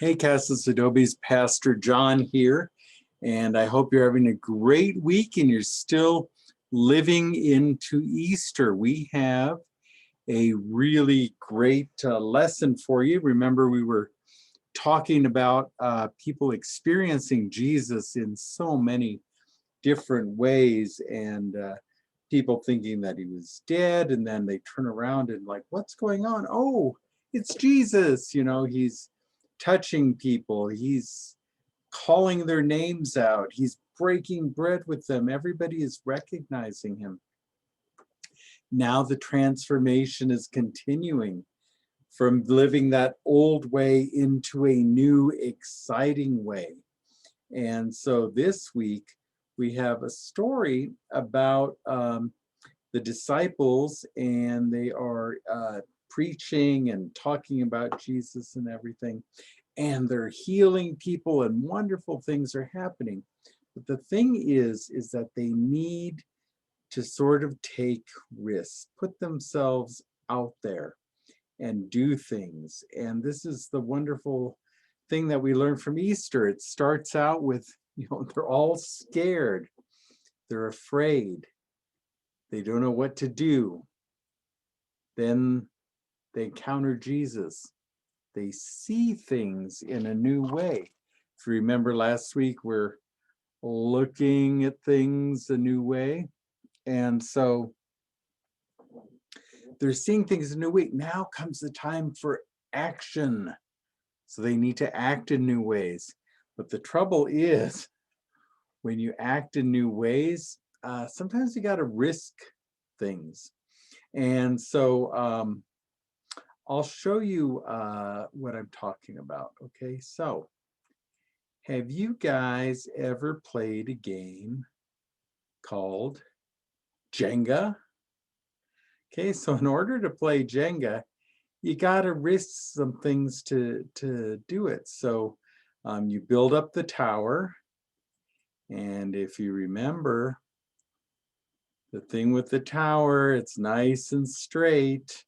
Hey, Casas Adobes, Pastor John here, and I hope you're having a great week and you're still living into Easter. We have a really great lesson for you. Remember, we were talking about people experiencing Jesus in so many different ways, and people thinking that he was dead, and then they turn around and like, what's going on? Oh, it's Jesus. You know, he's touching people, he's calling their names out, he's breaking bread with them. Everybody is recognizing him. Now the transformation is continuing from living that old way into a new, exciting way. And so this week, we have a story about the disciples, and they are preaching and talking about Jesus and everything. And they're healing people and wonderful things are happening. But the thing is that they need to sort of take risks, put themselves out there and do things. And this is the wonderful thing that we learn from Easter. It starts out with, they're all scared. They're afraid. They don't know what to do. Then they encounter Jesus. They see things in a new way. If you remember last week, we're looking at things a new way. And so they're seeing things in a new way. Now comes the time for action. So they need to act in new ways. But the trouble is, when you act in new ways, sometimes you got to risk things. And so I'll show you what I'm talking about. Okay, so have you guys ever played a game called Jenga? Okay, so in order to play Jenga, you got to risk some things to do it. So you build up the tower, and if you remember, the thing with the tower, it's nice and straight,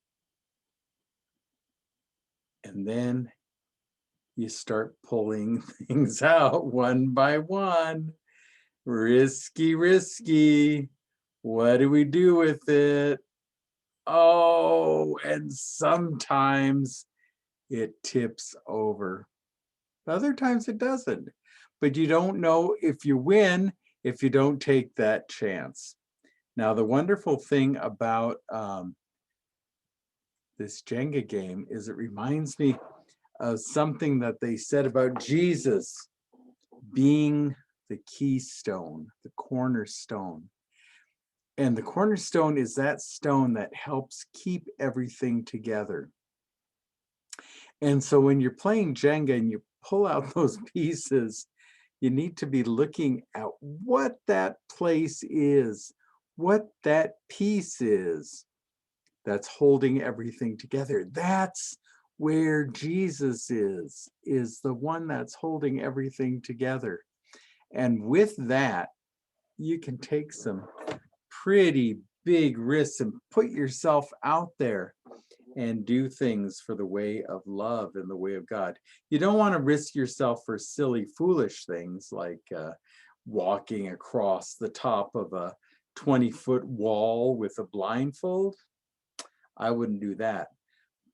and then you start pulling things out one by one. Risky, risky. What do we do with it? Oh, and sometimes it tips over. Other times it doesn't. But you don't know if you win if you don't take that chance. Now, the wonderful thing about this Jenga game is it reminds me of something that they said about Jesus being the keystone, the cornerstone. And the cornerstone is that stone that helps keep everything together. And so when you're playing Jenga and you pull out those pieces, you need to be looking at what that place is, what that piece is that's holding everything together. That's where Jesus is the one that's holding everything together. And with that, you can take some pretty big risks and put yourself out there and do things for the way of love and the way of God. You don't want to risk yourself for silly, foolish things like walking across the top of a 20-foot wall with a blindfold. I wouldn't do that.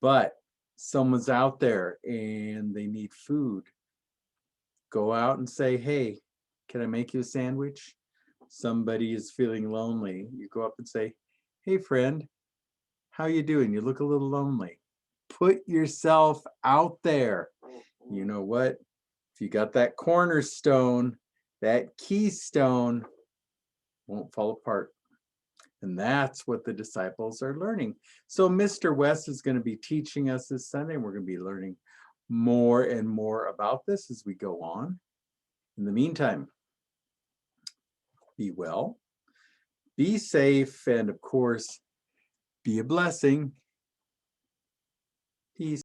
But someone's out there and they need food. Go out and say, hey, can I make you a sandwich? Somebody is feeling lonely. You go up and say, hey, friend, how you doing? You look a little lonely. Put yourself out there. You know what? If you got that cornerstone, that keystone won't fall apart. And that's what the disciples are learning. So Mr. West is going to be teaching us this Sunday. We're going to be learning more and more about this as we go on. In the meantime, be well, be safe, and of course, be a blessing. Peace.